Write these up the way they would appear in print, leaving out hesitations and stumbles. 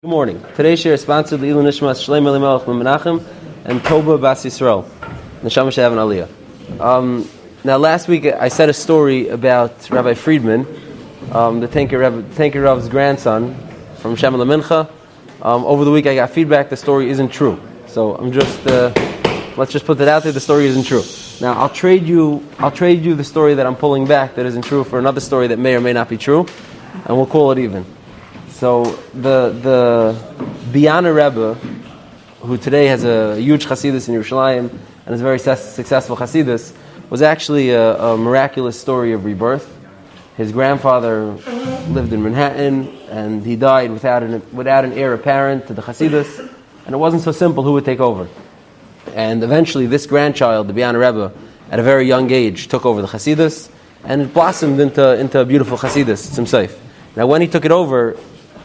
Good morning. Today's share is sponsored by Ilu Nishmas Shleim Elimelech Menachem and Toba Bas Yisrael. Neshama Shehav and Aliyah. Now, last week I said a story about Rabbi Friedman, the Tanker Rav's grandson from Shem Mincha. Over the week I got feedback the story isn't true. So I'm just let's just put that out there. The story isn't true. Now I'll trade you the story that I'm pulling back that isn't true for another story that may or may not be true, and we'll call it even. So the Biana Rebbe, who today has a huge Hasidus in Yerushalayim and is a very successful Hasidus, was actually a miraculous story of rebirth. His grandfather lived in Manhattan and he died without an heir apparent to the Hasidus, and it wasn't so simple who would take over. And eventually this grandchild, the Biana Rebbe, at a very young age took over the Hasidus, and it blossomed into a beautiful Hasidus, it's himself. Now when he took it over,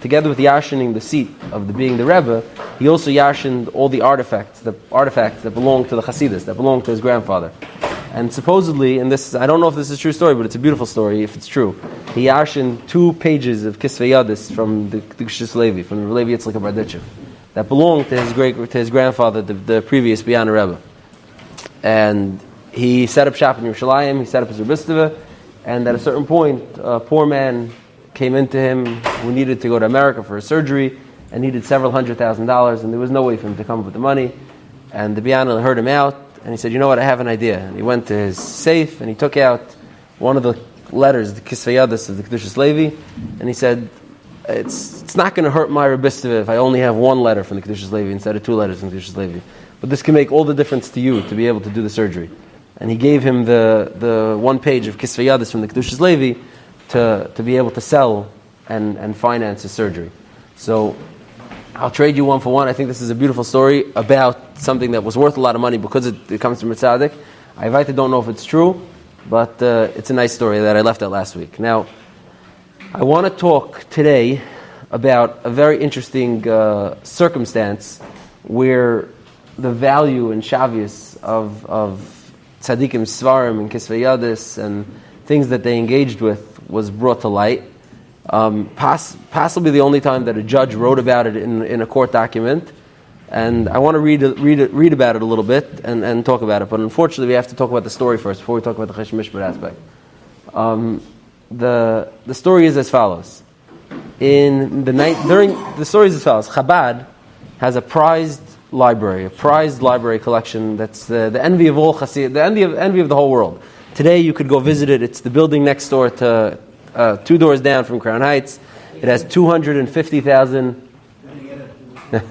together with yarshening the seat of being the Rebbe, he also yarshened all the artifacts that belonged to the Hasidus, that belonged to his grandfather. And supposedly, and this, I don't know if this is a true story, but it's a beautiful story if it's true, he yarshened 2 pages of Kisvei Yadis from the Kishus Levi, from the Levi Yitzchak Barditchev, that belonged to his grandfather, the previous Biana Rebbe. And he set up shop in Yerushalayim, he set up his Rebistava, and at a certain point, a poor man came into him who needed to go to America for a surgery and needed several $100,000, and there was no way for him to come up with the money. And the Biana heard him out, and he said, "You know what, I have an idea." And he went to his safe, and he took out one of the letters, the Kisvei Yadis of the Kedushas Levi, and he said, it's not going to hurt my Rebistava if I only have 1 letter from the Kedushas Levi instead of 2 letters from the Kedushas Levi. But this can make all the difference to you to be able to do the surgery. And he gave him the 1 page of Kisvei Yadis from the Kedushas Levi to be able to sell and finance his surgery. So I'll trade you 1 for 1. I think this is a beautiful story about something that was worth a lot of money because it comes from a tzaddik. I don't know if it's true, but it's a nice story that I left out last week. Now, I want to talk today about a very interesting circumstance where the value and shavius of tzaddikim svarim and kisvei yadis and things that they engaged with was brought to light. Possibly the only time that a judge wrote about it in a court document. And I want to read about it a little bit and talk about it. But unfortunately, we have to talk about the story first before we talk about the Chesed Mishpat aspect. The story is as follows. The story is as follows. Chabad has a prized library collection that's the envy of all Hasid, the envy of the whole world. Today you could go visit it. It's the building next door to 2 doors down from Crown Heights. It has 250,000.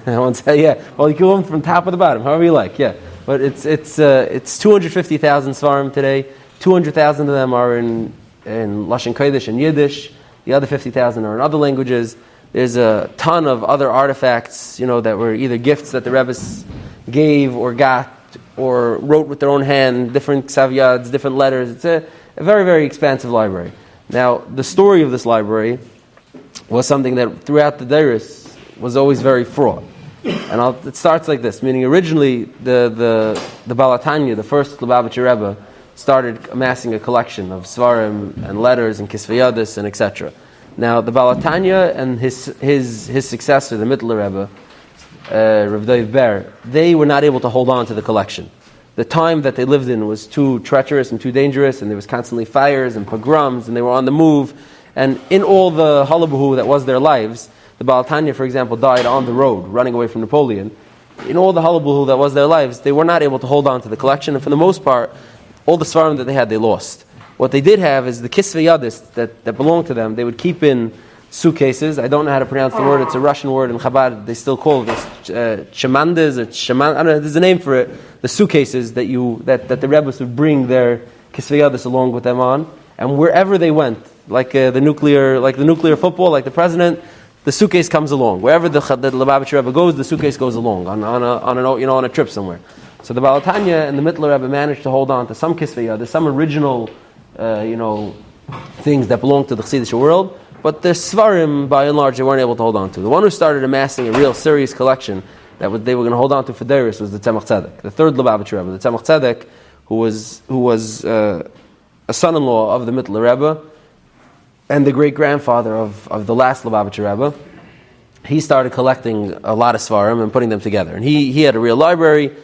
I won't say, yeah. Well, you can go from top or the bottom, however you like. Yeah, but it's 250,000 svarim today. 200,000 of them are in Lashon Kodesh and Yiddish. The other 50,000 are in other languages. There's a ton of other artifacts, that were either gifts that the Rebbes gave or got or wrote with their own hand, different ksav different letters. It's a very, very expansive library. Now, the story of this library was something that throughout the Deiris was always very fraught. And it starts like this, meaning originally the Balatanya, the first Lubavitcher Rebbe, started amassing a collection of svarim and letters and kisvei yadis and etc. Now, the Balatanya and his successor, the Mittler Rebbe, Rav Dov Ber, they were not able to hold on to the collection. The time that they lived in was too treacherous and too dangerous, and there was constantly fires and pogroms, and they were on the move. And in all the hullabaloo that was their lives, the Baal Tanya, for example, died on the road, running away from Napoleon. In all the hullabaloo that was their lives, they were not able to hold on to the collection, and for the most part, all the svarim that they had, they lost. What they did have is the kisvei yadis that belonged to them. They would keep in suitcases. I don't know how to pronounce the word. It's a Russian word in Chabad. They still call this shamandas or shaman. I don't know. There's a name for it. The suitcases that the Rebbes would bring their kisvei yadis along with them on, and wherever they went, like the nuclear football, like the president, the suitcase comes along. Wherever the Lubavitcher Rebbe goes, the suitcase goes along on a trip somewhere. So the Balatanya and the Mittler Rebbe managed to hold on to some kisvei yadis, some original things that belong to the Chassidish world. But the Svarim, by and large, they weren't able to hold on to. The one who started amassing a real serious collection that they were going to hold on to for Deiris was the Tzemach Tzedek, the third Lubavitcher Rebbe, the Tzemach Tzedek, who was a son-in-law of the Mittler Rebbe and the great-grandfather of the last Lubavitcher Rebbe. he started collecting a lot of Svarim and putting them together. And he had a real library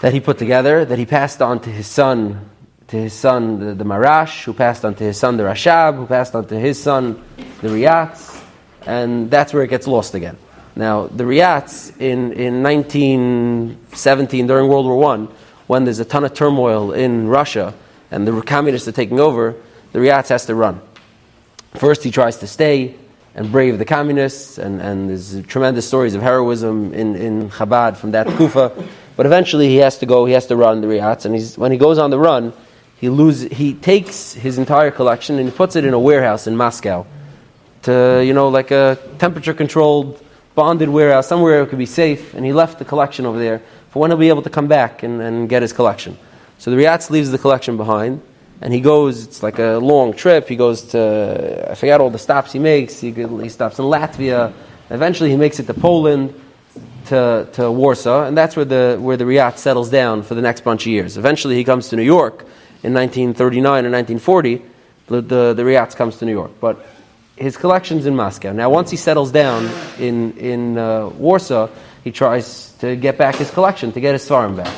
that he put together, that he passed on to his son, the Marash, who passed on to his son, the Rashab, who passed on to his son, the Riyats, and that's where it gets lost again. Now, the Riyats, in 1917, during World War I, when there's a ton of turmoil in Russia, and the communists are taking over, the Riyats has to run. First, he tries to stay and brave the communists, and there's tremendous stories of heroism in Chabad from that Kufa. But eventually, he has to run the Riyats, and when he goes on the run, he takes his entire collection and he puts it in a warehouse in Moscow, like a temperature-controlled, bonded warehouse, somewhere it could be safe, and he left the collection over there for when he'll be able to come back and get his collection. So the Riyats leaves the collection behind, and he goes, it's like a long trip, he goes to, I forgot all the stops he makes, he stops in Latvia, eventually he makes it to Poland, to Warsaw, and that's where the Riyat settles down for the next bunch of years. Eventually he comes to New York in 1939 or 1940, the Riyats comes to New York, but his collection's in Moscow. Now once he settles down in Warsaw, he tries to get back his collection, to get his Svarim back,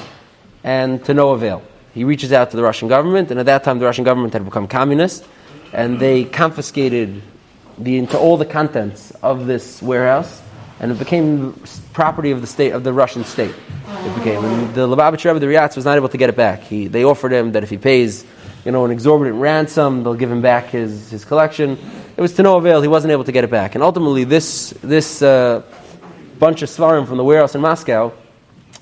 and to no avail. He reaches out to the Russian government, and at that time the Russian government had become communist, and they confiscated all the contents of this warehouse, and it became property of the state, of the Russian state. It became, and the Lubavitch Rebbe, the Riyats, was not able to get it back. They offered him that if he pays, an exorbitant ransom, they'll give him back his collection. It was to no avail. He wasn't able to get it back, and ultimately, this bunch of Svarim from the warehouse in Moscow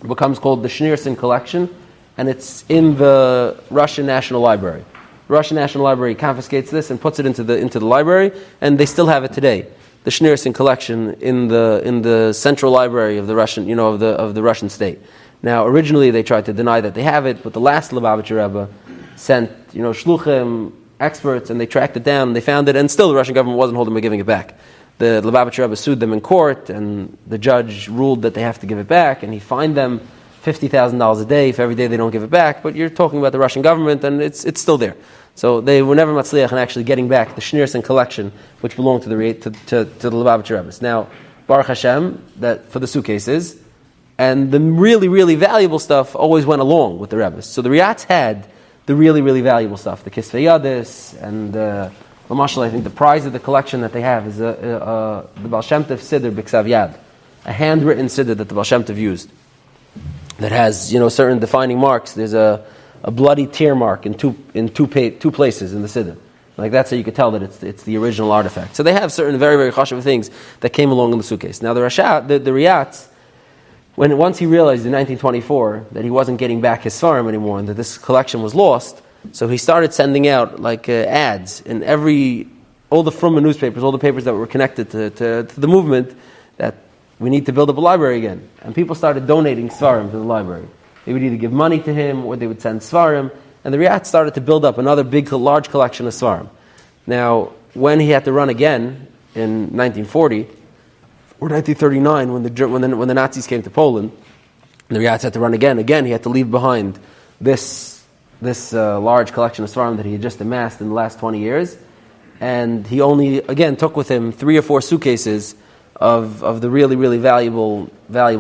becomes called the Schneerson collection, and it's in the Russian National Library. The Russian National Library confiscates this and puts it into the library, and they still have it today. The Schneerson collection in the central library of the Russian, of the Russian state. Now, originally they tried to deny that they have it, but the last Lubavitcher Rebbe sent, shluchim, experts, and they tracked it down, and they found it, and still the Russian government wasn't holding them giving it back. The Lubavitcher Rebbe sued them in court, and the judge ruled that they have to give it back, and he fined them $50,000 a day for every day they don't give it back. But you're talking about the Russian government, and it's still there. So they were never matzliach in actually getting back the Schneerson collection, which belonged to the Lubavitcher Rebbe's. Now, Baruch Hashem, that for the suitcases, and the really, really valuable stuff always went along with the Rebbe's. So the Riyats had the really, really valuable stuff, the Kisvei Yadis, and Lamashal, I think the prize of the collection that they have is the Baal Shem Tov Siddur B'Ksav Yad, a handwritten Siddur that the Baal Shem Tov used, that has certain defining marks. There's a bloody tear mark in two places in the Siddur. Like that's how you could tell that it's the original artifact. So they have certain very, very chashuv things that came along in the suitcase. Now the Riyats, once he realized in 1924 that he wasn't getting back his Svarim anymore and that this collection was lost, so he started sending out ads in all the Frumma newspapers, all the papers that were connected to the movement, that we need to build up a library again. And people started donating Svarim to the library. They would either give money to him or they would send Svarim. And the Riyat started to build up another large collection of Svarim. Now, when he had to run again in 1940 or 1939, when the Nazis came to Poland, and the Riyats had to run again he had to leave behind this large collection of Svarim that he had just amassed in the last 20 years. And he only, again, took with him 3 or 4 suitcases of the really, really valuable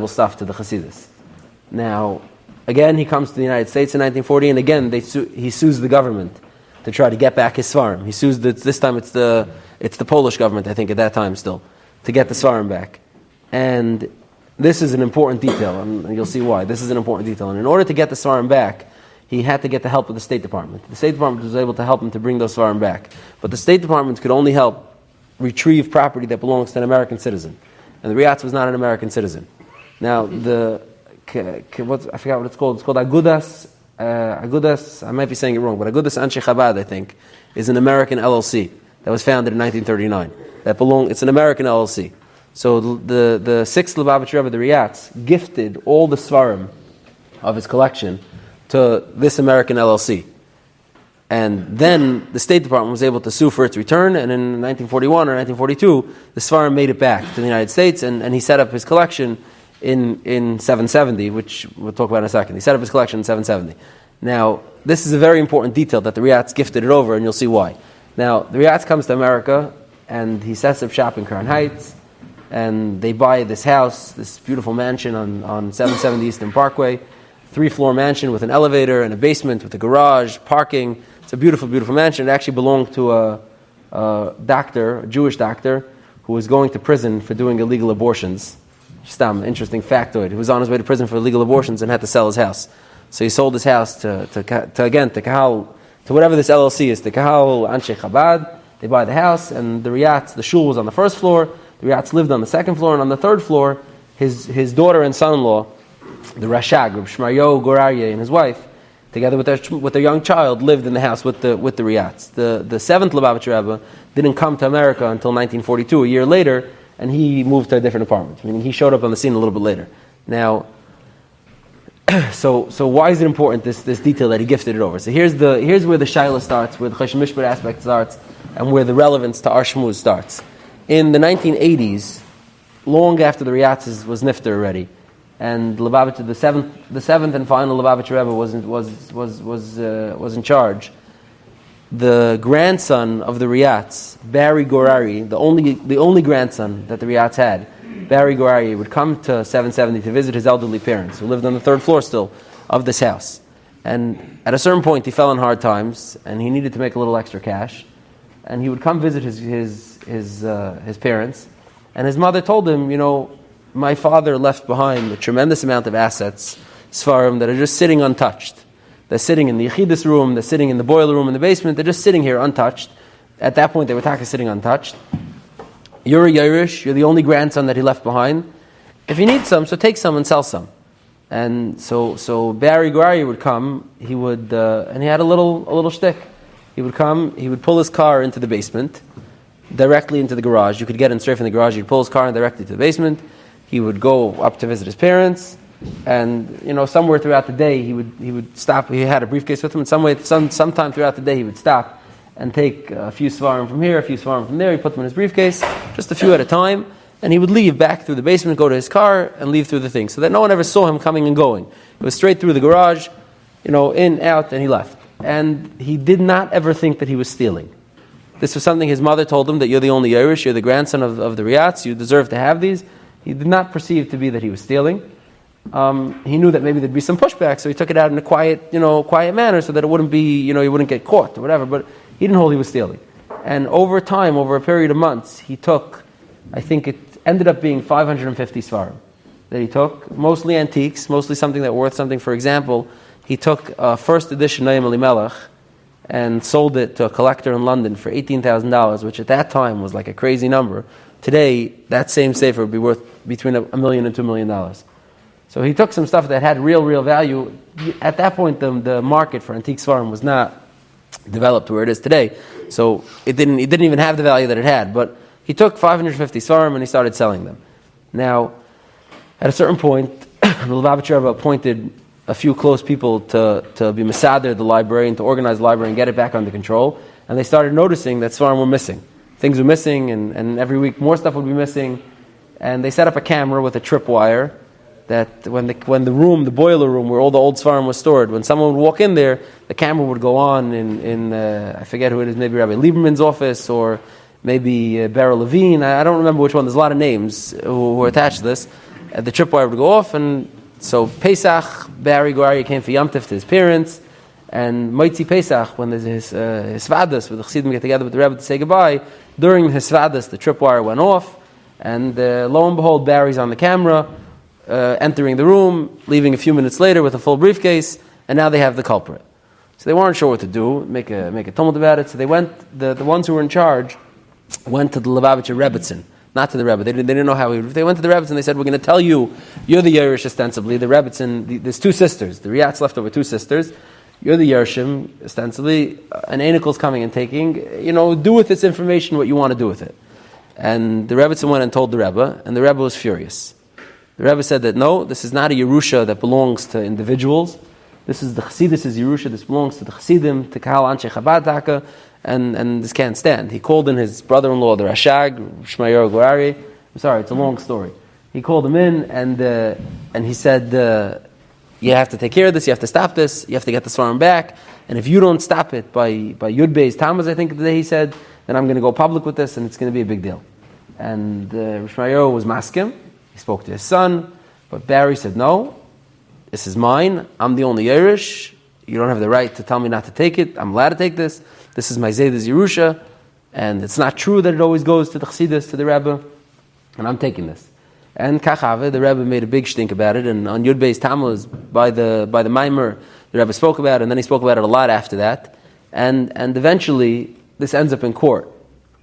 stuff to the Hasidus. Now, again, he comes to the United States in 1940, and again, he sues the government to try to get back his Svarim. He sues this time it's the Polish government, I think, at that time still, to get the Svarim back. And this is an important detail, and you'll see why. This is an important detail. And in order to get the Svarim back, he had to get the help of the State Department. The State Department was able to help him to bring those Svarim back. But the State Department could only help retrieve property that belongs to an American citizen. And the Riyats was not an American citizen. Now, I forgot what it's called. It's called Agudas, I might be saying it wrong, but Agudas Anshe Chabad, I think, is an American LLC that was founded in 1939. It's an American LLC. So the 6th Lubavitcher Rebbe, the Riyats, gifted all the Svarim of his collection to this American LLC. And then the State Department was able to sue for its return, and in 1941 or 1942, the Svarim made it back to the United States, and he set up his collection in 770, which we'll talk about in a second. He set up his collection in 770. Now, this is a very important detail that the Riyats gifted it over, and you'll see why. Now, the Riyats comes to America, and he sets up shop in Crown Heights, and they buy this house, this beautiful mansion on 770 Eastern Parkway, 3-floor mansion with an elevator and a basement with a garage, parking. It's a beautiful, beautiful mansion. It actually belonged to a doctor, a Jewish doctor, who was going to prison for doing illegal abortions. Just an interesting factoid. He was on his way to prison for illegal abortions and had to sell his house. So he sold his house to Kahal, to whatever this LLC is, to Kahal Anshe Chabad. They buy the house, and the Riyatz, the shul was on the first floor. The Riyatz lived on the second floor, and on the third floor, his daughter and son-in-law, the Rashag, Reb Shmaryo Goraryeh, and his wife, together with their young child, lived in the house with the Riyatz. The seventh Lubavitcher Rebbe didn't come to America until 1942, a year later, and he moved to a different apartment. Meaning he showed up on the scene a little bit later. Now, so why is it important, this detail that he gifted it over? So here's where the Shaila starts, where the Choshen Mishpat aspect starts, and where the relevance to our Shmuz starts. In the 1980s, long after the Riyatz was nifter already, and Lubavitcher, the seventh and final Lubavitcher Rebbe was in charge. The grandson of the Riyatz, Barry Gorari, the only grandson that the Riyatz had, Barry Gorari, would come to 770 to visit his elderly parents, who lived on the third floor still of this house. And at a certain point, he fell in hard times, and he needed to make a little extra cash. And he would come visit his parents, and his mother told him, my father left behind a tremendous amount of assets, Sfarim, that are just sitting untouched. They're sitting in the Yechidus room, they're sitting in the boiler room in the basement, they're just sitting here untouched. At that point, they were sitting untouched. You're a Yerush, you're the only grandson that he left behind. If you need some, so take some and sell some. And so Barry Guari would come, and he had a little shtick. He would come, he would pull his car into the basement, directly into the garage. You could get in straight from the garage, he'd pull his car directly to the basement. He would go up to visit his parents, and somewhere throughout the day he would stop. He had a briefcase with him, and sometime throughout the day he would stop and take a few svarim from here, a few svarim from there. He put them in his briefcase, just a few at a time, and he would leave back through the basement, go to his car, and leave through the thing, so that no one ever saw him coming and going. It was straight through the garage, in, out, and he left. And he did not ever think that he was stealing. This was something his mother told him, that you're the only Irish, you're the grandson of the Riyatz, you deserve to have these. He did not perceive to be that he was stealing. He knew that maybe there'd be some pushback, so he took it out in a quiet manner, so that it wouldn't be, he wouldn't get caught or whatever. But he didn't hold he was stealing. And over time, over a period of months, he took, I think it ended up being 550 svarim that he took, mostly antiques, mostly something that worth something. For example, he took a first edition Naim Elimelech and sold it to a collector in London for $18,000, which at that time was like a crazy number. Today, that same sefer would be worth between $1 million and $2 million. So he took some stuff that had real value. At that point, the market for antique svarim was not developed where it is today. So it didn't even have the value that it had. But he took 550 svarim and he started selling them. Now, at a certain point, the Lubavitcher Rebbe appointed a few close people to be mesader the library and to organize the library and get it back under control. And they started noticing that svarim were missing. Things were missing, and every week more stuff would be missing. And they set up a camera with a tripwire that when the boiler room where all the old svarim was stored, when someone would walk in there, the camera would go on in I forget who it is, maybe Rabbi Lieberman's office or maybe Beryl Levine. I don't remember which one. There's a lot of names who were attached to this. The tripwire would go off, and so Pesach, Barry Guari came for Yom Tov to his parents, and Moitzi Pesach, when there's his Svadas, where the Chassidim get together with the Rebbe to say goodbye, during his Svadas, the tripwire went off, and lo and behold, Barry's on the camera, entering the room, leaving a few minutes later with a full briefcase, and now they have the culprit. So they weren't sure what to do, make a tumult about it, so they went, the ones who were in charge, went to the Lubavitcher Rebbetzin, not to the Rebbe. They didn't know how he would. They went to the Rebbetzin and they said, we're going to tell you, you're the Yerush ostensibly, the Rebbetzin, there's two sisters, the Riyatz left over two sisters, you're the Yerushim, ostensibly, an Anikel's coming and taking, do with this information what you want to do with it. And the Rebbetzin went and told the Rebbe, and the Rebbe was furious. The Rebbe said that no, this is not a Yerusha that belongs to individuals. This is the Chassidus' Yerusha, this belongs to the Chassidim, to Kahal Anshe Chabad Taka, and this can't stand. He called in his brother-in-law, the Rashag, Shmayer Gorari. I'm sorry, it's a long story. He called him in, and he said, you have to take care of this, you have to stop this, you have to get the svarim back, and if you don't stop it by Yud Beis Tammuz, I think the day he said, then I'm going to go public with this, and it's going to be a big deal. And Rishmael was maskim. He spoke to his son, but Barry said, no, this is mine. I'm the only Yerush. You don't have the right to tell me not to take it. I'm allowed to take this. This is my Zayda's Yerusha. And it's not true that it always goes to the Chassidus, to the Rebbe. And I'm taking this. And Kachave, the Rebbe made a big stink about it. And on Yud Beis Tammuz, by the Maimer, the Rebbe spoke about it. And then he spoke about it a lot after that. And eventually, this ends up in court.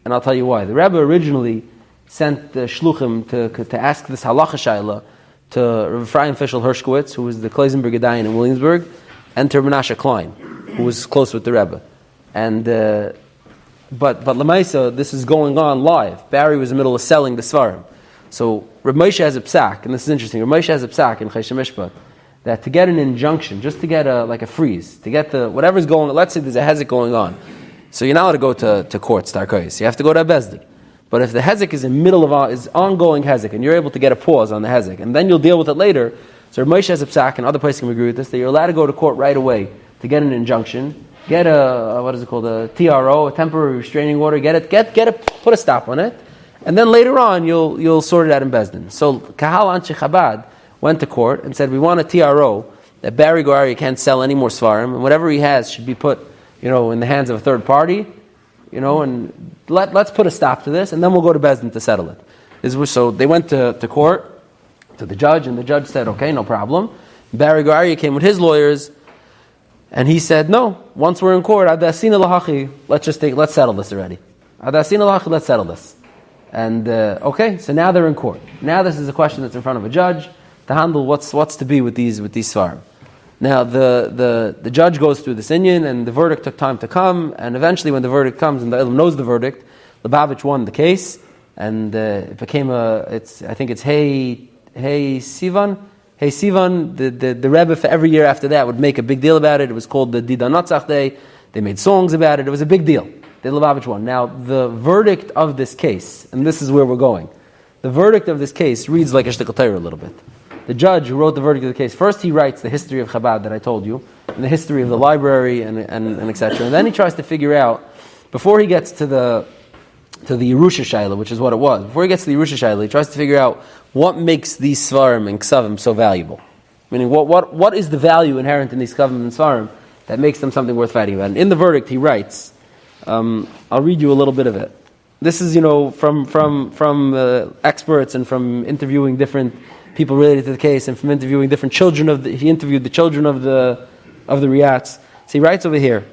And I'll tell you why. The Rebbe originally sent the shluchim to ask this halacha shayla to Rav Ephraim Fischel Hershkowitz, who was the Kleisenberg Gedayan in Williamsburg, and to Menashe Klein, who was close with the Rebbe. And but Lamaisa, this is going on live. Barry was in the middle of selling the Svarim. So Rav Moshe has a psak, and this is interesting. Rav Moshe has a psak in Chesed Mishpat that to get an injunction, just to get a freeze, to get whatever's going on, let's say there's a hezek going on. So you're not allowed to go to court, Starkois. You have to go to a bezdin. But if the hezek is in the middle of is ongoing hezek, and you're able to get a pause on the hezek, and then you'll deal with it later, so Rav Moshe has a psak, and other places can agree with this, that you're allowed to go to court right away to get an injunction, get a TRO, a temporary restraining order, put a stop on it, and then later on you'll sort it out in bezdin. So Kahal Anshe Chabad went to court and said, we want a TRO that Barry Goari can't sell any more Svarim, and whatever he has should be put, in the hands of a third party, and let's put a stop to this, and then we'll go to bezdin to settle it. So they went to court, to the judge, and the judge said, okay, no problem. Barry Goari came with his lawyers, and he said, no, once we're in court, Adasina Lahachi, let's settle this already. Adasina Lahachi, let's settle this. And okay, so now they're in court. Now this is a question that's in front of a judge to handle what's to be with these Svarim. Now the judge goes through this inyan, and the verdict took time to come, and eventually when the verdict comes and the Ilm knows the verdict, Lubavitch won the case, and it became I think it's Hey Sivan. Hey Sivan, the Rebbe for every year after that would make a big deal about it. It was called the Dida Natzach Day. They made songs about it. It was a big deal. The Lubavitch won. Now the verdict of this case, and this is where we're going, the verdict of this case reads like a shtickle Torah a little bit. The judge who wrote the verdict of the case, first he writes the history of Chabad that I told you, and the history of the library and etc. And then he tries to figure out, before he gets to the Yerusha Shaila, which is what it was, before he gets to the Yerusha Shaila, he tries to figure out what makes these Svarim and Ksavim so valuable. Meaning, what is the value inherent in these Ksavim and Svarim that makes them something worth fighting about? And in the verdict he writes, I'll read you a little bit of it. This is, from experts and from interviewing different people related to the case, and from interviewing different children he interviewed the children of the Riyats. So he writes over here,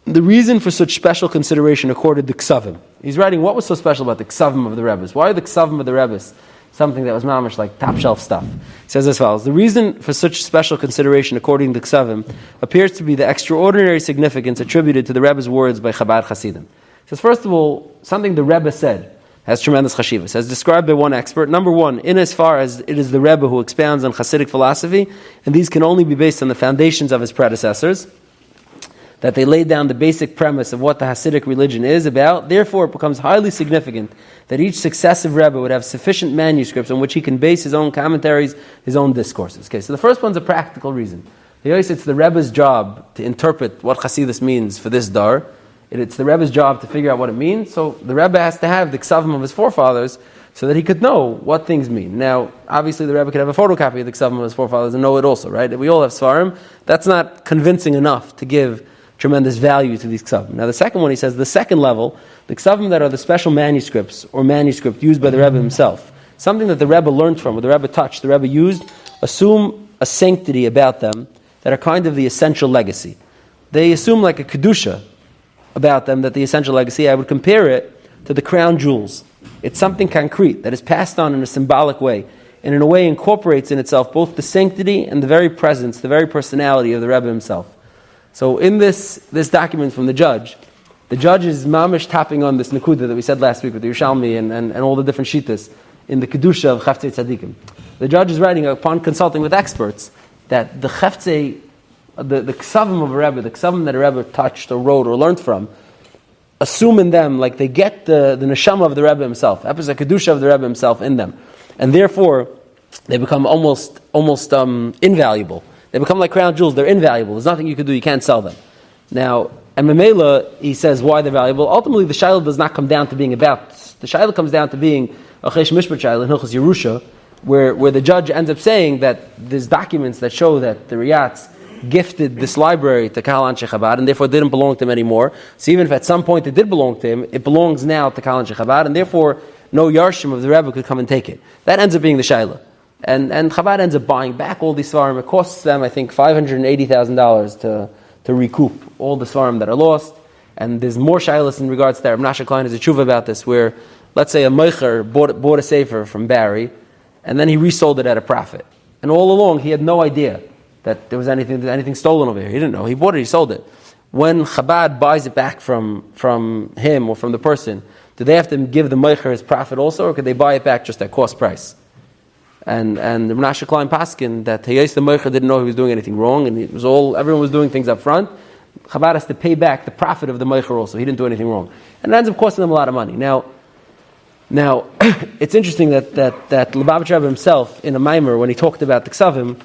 the reason for such special consideration accorded the Ksavim. He's writing what was so special about the Ksavim of the Rebbes. Why are the Ksavim of the Rebbes something that was mamish like top shelf stuff? He says as follows, the reason for such special consideration according to the Ksavim appears to be the extraordinary significance attributed to the Rebbe's words by Chabad Hasidim. He says, first of all, something the Rebbe said has tremendous chashivas, as described by one expert. Number one, in as far as it is the Rebbe who expounds on Hasidic philosophy, and these can only be based on the foundations of his predecessors, that they laid down the basic premise of what the Hasidic religion is about. Therefore, it becomes highly significant that each successive Rebbe would have sufficient manuscripts on which he can base his own commentaries, his own discourses. Okay, so the first one's a practical reason. It's the Rebbe's job to interpret what Hasidus means for this dar. It's the Rebbe's job to figure out what it means. So the Rebbe has to have the Ksavim of his forefathers so that he could know what things mean. Now, obviously the Rebbe could have a photocopy of the Ksavim of his forefathers and know it also, right? We all have Svarim. That's not convincing enough to give tremendous value to these Ksavim. Now the second one, he says, the second level, the Ksavim that are the special manuscripts or manuscript used by the Rebbe himself, something that the Rebbe learned from, or the Rebbe touched, the Rebbe used, assume a sanctity about them that are kind of the essential legacy. They assume like a Kedusha about them, that the essential legacy, I would compare it to the crown jewels. It's something concrete that is passed on in a symbolic way, and in a way incorporates in itself both the sanctity and the very presence, the very personality of the Rebbe himself. So in this document from the judge is mamish tapping on this nekuda that we said last week with the Yerushalmi and all the different shittas in the Kedusha of Chaftzei Tzadikim. The judge is writing, upon consulting with experts, that the Chaftzei, the Ksavim of a Rebbe, the Ksavim that a Rebbe touched or wrote or learned from, assume in them, like they get the neshama of the Rebbe himself, the Kedusha of the Rebbe himself in them. And therefore, they become almost invaluable. They become like crown jewels. They're invaluable. There's nothing you can do. You can't sell them. Now, and Mamela, he says why they're valuable. Ultimately, the Shiloh does not come down to being about The shaila comes down to being a chesh mishpat shaila in Hilchos Yerusha, where the judge ends up saying that there's documents that show that the Riyats gifted this library to Kahal Anshe Chabad and therefore it didn't belong to him anymore. So even if at some point it did belong to him, it belongs now to Kahal Anshe Chabad and therefore no Yarshim of the Rebbe could come and take it. That ends up being the shaila. And Chabad ends up buying back all these svarim. It costs them, I think, $580,000 to recoup all the svarim that are lost. And there's more shailas in regards to that. Rav Menashe Klein has a tshuva about this, where, let's say, a meicher bought a sefer from Barry, and then he resold it at a profit. And all along, he had no idea that there was anything stolen over here. He didn't know. He bought it, he sold it. When Chabad buys it back from him or from the person, do they have to give the meicher his profit also, or could they buy it back just at cost price? And Rav Menashe Klein paskin that Heist the meicher didn't know he was doing anything wrong, and everyone was doing things up front. Chabad has to pay back the profit of the meicher also. He didn't do anything wrong, and it ends up costing them a lot of money. Now, it's interesting that Lubavitch Rebbe himself in a Maimer, when he talked about the Ksavim,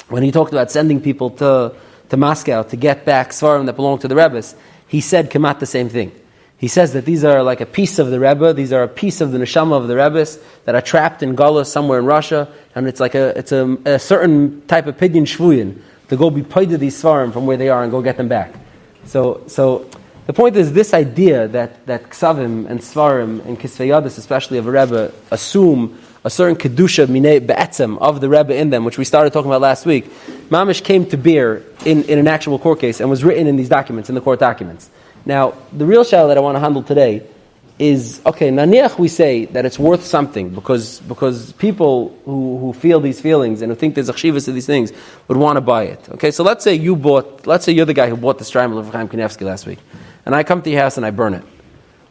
when he talked about sending people to Moscow to get back svarim that belong to the Rebbes, he said Kamat the same thing. He says that these are like a piece of the Rebbe, these are a piece of the neshama of the Rebbes that are trapped in Galus somewhere in Russia, and it's like a certain type of pidyon shvuyin to go be paid to these svarim from where they are and go get them back. So the point is this idea that ksavim and svarim and kisvei yadis, especially of a Rebbe, assume a certain kedusha minei be'etzem of the Rebbe in them, which we started talking about last week, mamish came to bear in an actual court case and was written in these documents, in the court documents. Now, the real shayla that I want to handle today is, okay, naniach we say that it's worth something because people who feel these feelings and who think there's a chshivas to these things would want to buy it. Okay, so let's say you're the guy who bought the Strymel of Chaim Kanievsky last week, and I come to your house and I burn it.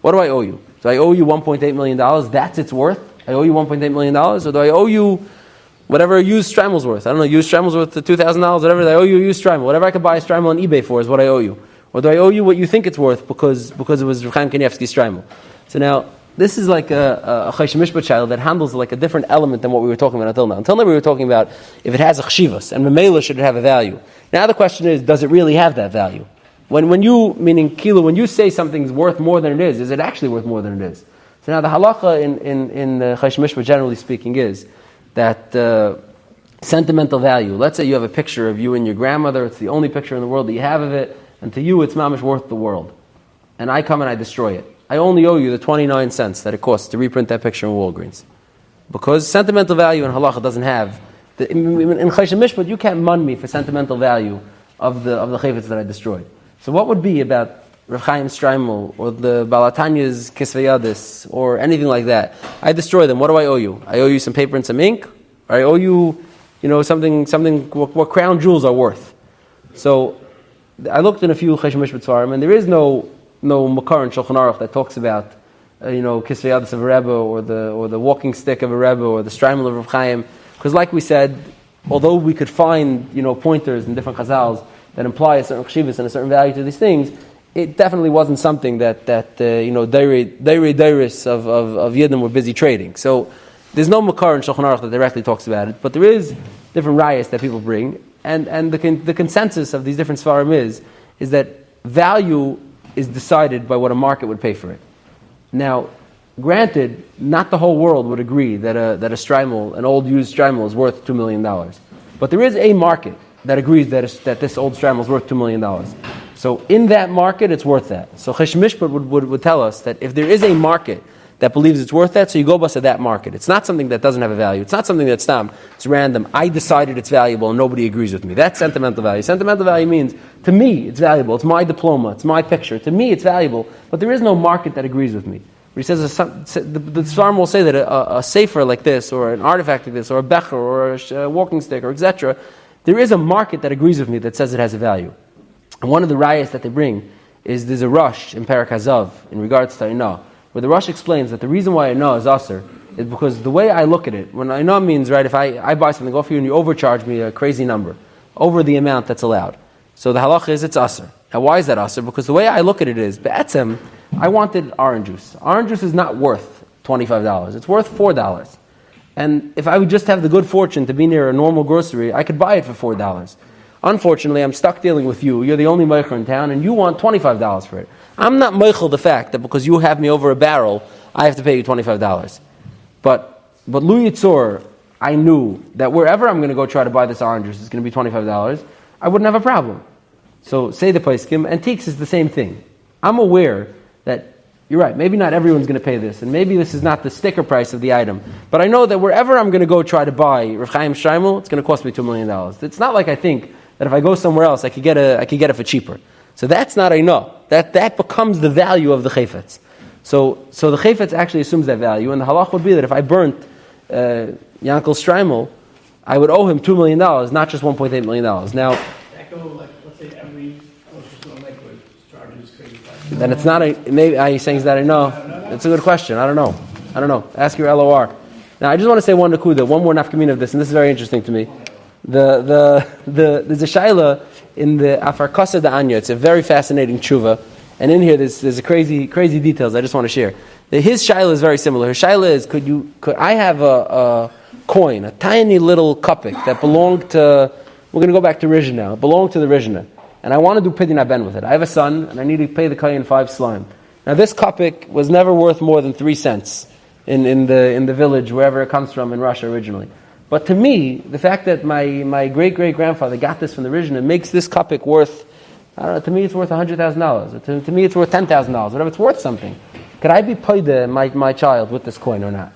What do I owe you? Do I owe you $1.8 million? That's its worth? I owe you $1.8 million? Or do I owe you whatever a used Strymel's worth? I don't know, used Strymel's worth $2,000, whatever. I owe you a used Strymel. Whatever I could buy a Strymel on eBay for is what I owe you. Or do I owe you what you think it's worth because it was Chaim Kanievsky's Strymel? So now, this is like a Chaysh Mishpat child that handles like a different element than what we were talking about until now. Until now we were talking about if it has a chshivas, and memela should it have a value. Now the question is, does it really have that value? When you say something's worth more than it is it actually worth more than it is? So now the halacha in the Chaysh Mishpat, generally speaking, is that sentimental value. Let's say you have a picture of you and your grandmother, it's the only picture in the world that you have of it, and to you it's mamish worth the world. And I come and I destroy it. I only owe you the 29 cents that it costs to reprint that picture in Walgreens. Because sentimental value in halacha doesn't have... In Chaysh Mishpat, you can't mun me for sentimental value of the chayvetz that I destroyed. So what would be about Rav Chaim Strymel or the Balatanya's Kisvei Yadis or anything like that? I destroy them. What do I owe you? I owe you some paper and some ink? Or I owe you, something what crown jewels are worth. So I looked in a few Chaysh Mishpat Svarim, and there is no makar in Shulchan Aruch that talks about Kisvei Yadis of a Rebbe or the walking stick of a Rebbe or the Strymel of Rav Chaim, because like we said, although we could find pointers in different chazals that imply a certain chshivas and a certain value to these things, it definitely wasn't something that Dairis of Yidden were busy trading. So there's no makar in Shulchan Aruch that directly talks about it, but there is different rayas that people bring, and the consensus of these different svarim is that value is decided by what a market would pay for it. Now, granted, not the whole world would agree that a Strymel, an old used Strymel, is worth $2 million. But there is a market that agrees that this old Strymel is worth $2 million. So in that market, it's worth that. So Chaysh Mishpat would tell us that if there is a market that believes it's worth that, so you go bust at that market. It's not something that doesn't have a value. It's not something that's it's random. I decided it's valuable and nobody agrees with me. That's sentimental value. Sentimental value means, to me, it's valuable. It's my diploma. It's my picture. To me, it's valuable. But there is no market that agrees with me. He says the Svarim will say that a sefer like this, or an artifact like this, or a becher, or a walking stick, or etc., there is a market that agrees with me that says it has a value. And one of the rayas that they bring is there's a rush in Parak Hazav in regards to Ainah, where the Rush explains that the reason why Ainah is Aser is because the way I look at it, when Ainah means, right, if I buy something off you and you overcharge me a crazy number, over the amount that's allowed. So the halacha is it's Aser. Now why is that Aser? Because the way I look at it is, Be'etzem, I wanted orange juice. Orange juice is not worth $25. It's worth $4. And if I would just have the good fortune to be near a normal grocery, I could buy it for $4. Unfortunately, I'm stuck dealing with you. You're the only meicher in town, and you want $25 for it. I'm not meichel the fact that because you have me over a barrel, I have to pay you $25. But Lu Yitzor, I knew that wherever I'm going to go try to buy this orange juice, it's going to be $25. I wouldn't have a problem. So say the Paiskim, antiques is the same thing. I'm aware that you're right, maybe not everyone's going to pay this, and maybe this is not the sticker price of the item, but I know that wherever I'm going to go try to buy Rav Chaim Shreimel, it's going to cost me $2 million. It's not like I think that if I go somewhere else, I could get it for cheaper. So that's not I know. That becomes the value of the chayfetz. So the chayfetz actually assumes that value, and the halach would be that if I burnt Yankel Shreimel, I would owe him $2 million, not just $1.8 million. Now, that go like, let's say every grocery store liquid charges crazy price. Then it's not maybe are you saying that I know? It's a good question. I don't know. Ask your LOR. Now I just want to say one more nafkamina of this, and this is very interesting to me. There's a shaila in the Afar Kasa da Anya. It's a very fascinating tshuva, and in here there's a crazy details I just want to share. His shaila is very similar. His shaila is could I have a coin, a tiny little kupik that belonged to, we're going to go back to Rishon now, belonged to the Rishon, and I want to do Pidyon Ben with it. I have a son, and I need to pay the kohen 5 slime. Now this kupik was never worth more than 3 cents in the village, wherever it comes from in Russia originally. But to me, the fact that my great-great-grandfather got this from the Rishon makes this kupik worth, I don't know, to me it's worth $100,000. To me it's worth $10,000, whatever, it's worth something. Could I be paid my child with this coin or not?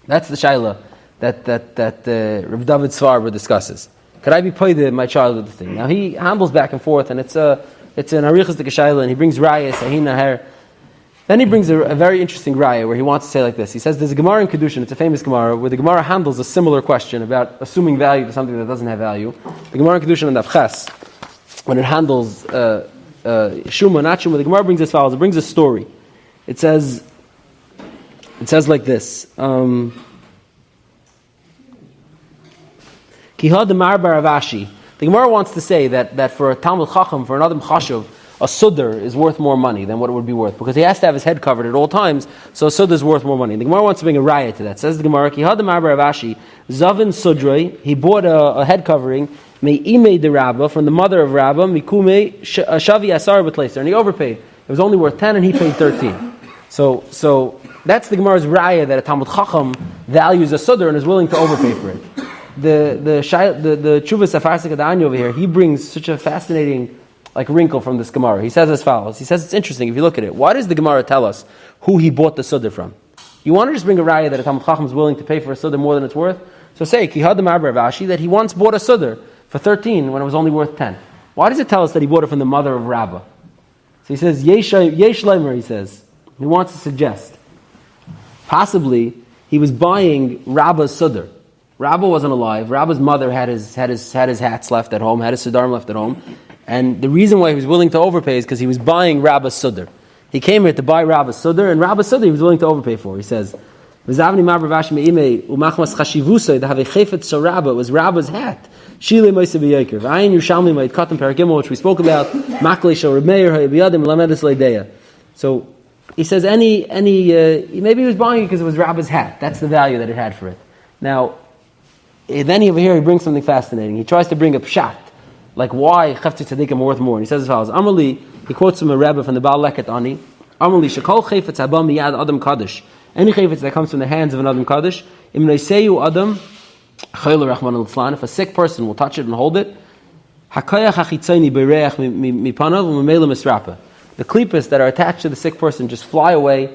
That's the shaila that Rav David Svarber discusses. Could I be paid my child with the thing? Now he handles back and forth, and it's an arichas de shaila, and he brings raya, sahina her. Then he brings a very interesting raya where he wants to say like this. He says there's a Gemara in Kedushin, it's a famous Gemara, where the Gemara handles a similar question about assuming value to something that doesn't have value. The Gemara in Kedushin and Avches, when it handles Shuma, not Shuma, the Gemara brings as follows. It brings a story. It says like this. Kihad Mar Baravashi. The Gemara wants to say that for a Talmud Chacham, for an Adam Chashuv, a Sudr is worth more money than what it would be worth, because he has to have his head covered at all times, so a Sudr is worth more money. The Gemara wants to bring a raya to that. Says the Gemara, Kihad Mar Baravashi, Zavin Sudrei, he bought a head covering, Me'imei de Rabba, from the mother of Rabba, Mikume Shavi Asar B'Tleiser, and he overpaid. It was only worth 10 and he paid 13. So that's the Gemara's raya that a Talmud Chacham values a Sudr and is willing to overpay for it. The Chuvas Afarsik Adanya over here, he brings such a fascinating wrinkle from this Gemara. He says as follows. He says it's interesting if you look at it. Why does the Gemara tell us who he bought the Sudr from? You want to just bring a raya that a Talmud Chacham is willing to pay for a Sudr more than it's worth? So say, Kihad Ma'aber Vashi, that he once bought a Sudr for 13 when it was only worth 10. Why does it tell us that he bought it from the mother of Rabbah? So he says, Yesh Leimer, he says. He wants to suggest. Possibly, he was buying Rabbah's Sudr. Rabbah wasn't alive. Rabbah's mother had his hats left at home, had his Siddharm left at home. And the reason why he was willing to overpay is because he was buying Rabbah's Sudr. He came here to buy Rabbah's Sudr, and Rabbah's Sudr he was willing to overpay for. He says, it was Rabbah's hat. Which we spoke about. So he says maybe he was buying it because it was Rabbah's hat. That's the value that it had for it. Now, then over here he brings something fascinating. He tries to bring a pshat, like why Chafetz Tzadikim are worth more. And he says as follows: Amali, he quotes from a Rebbe from the Baal Leket Ani. Amali shekol chayfetz haba miyad adam kaddish. Any chayfetz that comes from the hands of an adam kaddish, im neiseyu adam chayil rachman al-tzlan. If a sick person will touch it and hold it, hakayach hachitzayni bereach mipanav u'memela misrapa. The klippas that are attached to the sick person just fly away,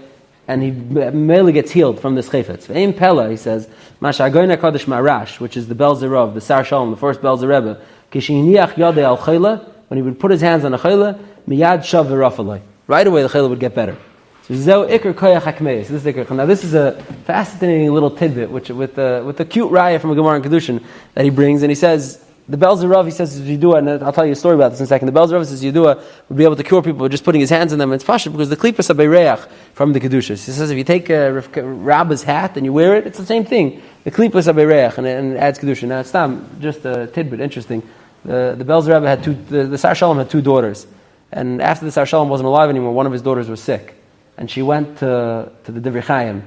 and he merely gets healed from this chayfetz. Ve'im pella, he says, mashagoyna kaddish marash, which is the Bel Zerav, the Sar Shalom, the first Bel Zereba, kishiniach yadei al chayla, when he would put his hands on a chayla, miyad shav v'rafalai. Right away the chayla would get better. So zeu ikr koyach hakmeis. This is ikr. Now this is a fascinating little tidbit, which with the cute raya from a Gemara in Kedushin that he brings, and he says the Bel Zerav, he says Yidua, and I'll tell you a story about this in a second. The Bel Zerav says Yidua would be able to cure people by just putting his hands on them. And it's pashut because the klipas are beireach from the Kedushas. He says if you take Rabba's hat and you wear it, it's the same thing. The klipas are beireach and it adds Kedusha. Now it's just a tidbit, interesting. The Bel Zerav had the Sar Shalom had 2 daughters. And after the Sar Shalom wasn't alive anymore, one of his daughters was sick. And she went to the Divrei Chaim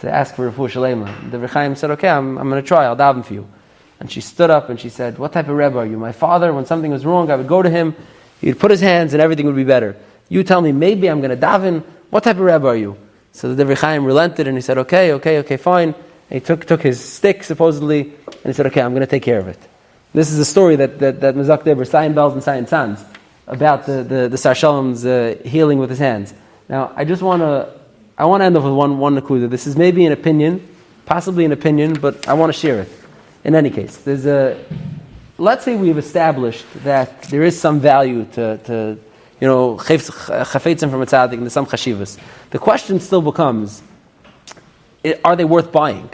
to ask for refuah shalema. The Divrei Chaim said, okay, I'm going to try, I'll daven for you. And she stood up and she said, what type of Rebbe are you? My father, when something was wrong, I would go to him, he'd put his hands and everything would be better. You tell me, maybe I'm going to daven, what type of Rebbe are you? So the Devrei Chaim relented and he said, okay, fine. And he took his stick, supposedly, and he said, okay, I'm going to take care of it. This is a story that Mezak Deber, Sayin Bells and Sayin Sons, about the Sar Shalom's healing with his hands. Now, I want to end off with one nakuda. This is maybe an opinion, possibly an opinion, but I want to share it. In any case, let's say we've established that there is some value to chafetzim from a tzaddik and some chashivas. The question still becomes, are they worth buying?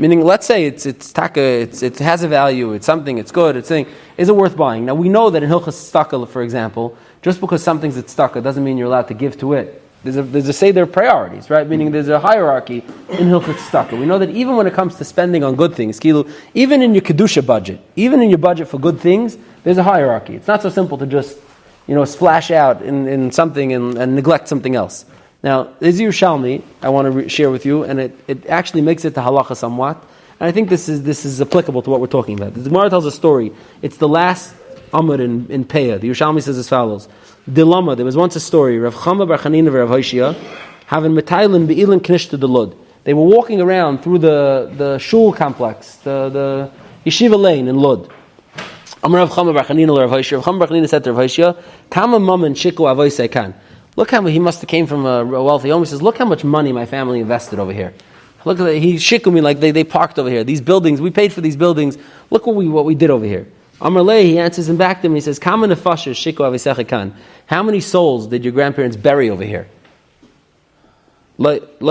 Meaning, let's say it has a value, it's something, it's good, is it worth buying? Now, we know that in Hilchas Tzedakah, for example, just because something's at tzedakah doesn't mean you're allowed to give to it. There are priorities, right? Meaning there's a hierarchy in Hilchas Tzedakah. We know that even when it comes to spending on good things, even in your Kedusha budget, even in your budget for good things, there's a hierarchy. It's not so simple to just, splash out in something and neglect something else. Now, this Yerushalmi, I want to share with you, and it actually makes it to halacha somewhat, and I think this is applicable to what we're talking about. The Gemara tells a story. It's the last Amud in Peah. The Yerushalmi says as follows: Dilama, there was once a story. Rav Chama bar Chanina and Rav Hoshia having metailin beilin knishta de Lud. They were walking around through the shul complex, the yeshiva lane in Lud. Amar Rav Chama bar Chanina Rav Hoshia. Rav Chama bar Chanina said to Rav Hoshia, "Kama maman shiku avoisei kan." Look how he must have came from a wealthy home. He says, "Look how much money my family invested over here. Look at he shiku me like they parked over here. These buildings, we paid for these buildings. Look what we did over here." Amar Lei, he answers him back to him. He says, "Kama nefashos shiku avoisei kan." How many souls did your grandparents bury over here? Was there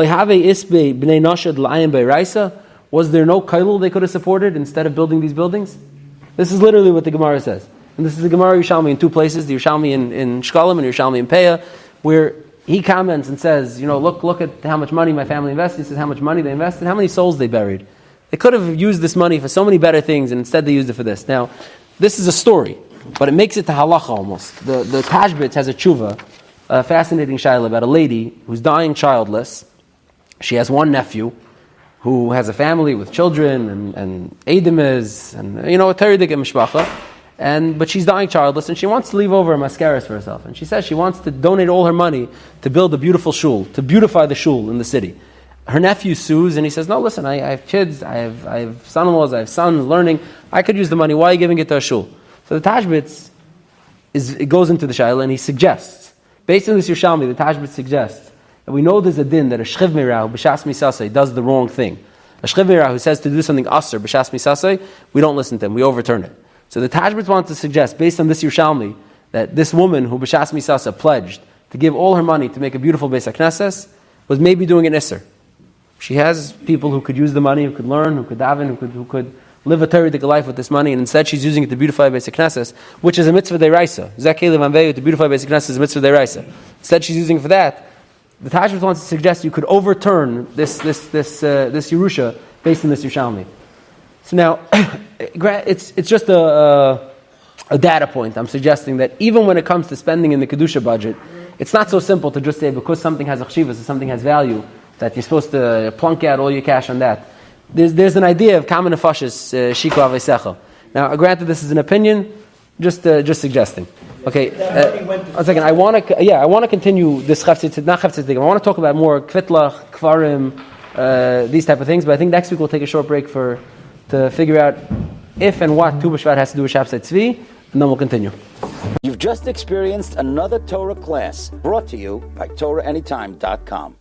no kailul they could have supported instead of building these buildings? This is literally what the Gemara says. And this is the Gemara Yerushalmi in two places, the Yerushalmi in Shkalim and Yerushalmi in Peah, where he comments and says, look at how much money my family invested. He says how much money they invested, how many souls they buried. They could have used this money for so many better things, and instead they used it for this. Now, this is a story, but it makes it to halacha almost. The Tashbitz has a tshuva, a fascinating shayla about a lady who's dying childless. She has one nephew who has a family with children and Edemiz and a Teridik mishpacha. But she's dying childless, and she wants to leave over a mascaras for herself. And she says she wants to donate all her money to build a beautiful shul, to beautify the shul in the city. Her nephew sues, and he says, "No, listen, I have kids, I have son-in-laws, I have sons learning. I could use the money. Why are you giving it to a shul?" So the Tashbitz it goes into the shayla, and he suggests, based on this Yerushalmi, the Tashbitz suggests that we know there's a din that a shchiv mirah b'shas misasei does the wrong thing. A shchiv mirah who says to do something aser b'shas misasei, we don't listen to him. We overturn it. So the Tashbitz wants to suggest, based on this Yerushalmi, that this woman who B'shas Misasa pledged to give all her money to make a beautiful Beis HaKnesses was maybe doing an Isser. She has people who could use the money, who could learn, who could daven, who could live a Torah life with this money, and instead she's using it to beautify Beis HaKnesses, which is a mitzvah deiraisa. Zakei levanveyu, to beautify Beis HaKnesses is a mitzvah deiraisa. Instead she's using it for that. The Tashbitz wants to suggest you could overturn this Yerusha based on this Yerushalmi. So now, it's just a data point. I'm suggesting that even when it comes to spending in the Kedusha budget, it's not so simple to just say because something has a chshivas or something has value that you're supposed to plunk out all your cash on that. There's an idea of common nefashis shiku aveisecha. Now, granted, this is an opinion, just suggesting. Okay, one second. I want to continue this chaftzit, not chaftzit. I want to talk about more kvitlach, kvarim, these type of things. But I think next week we'll take a short break to figure out if and what Tu B'Shvat has to do with Shabsai Tzvi, and then we'll continue. You've just experienced another Torah class brought to you by TorahAnytime.com.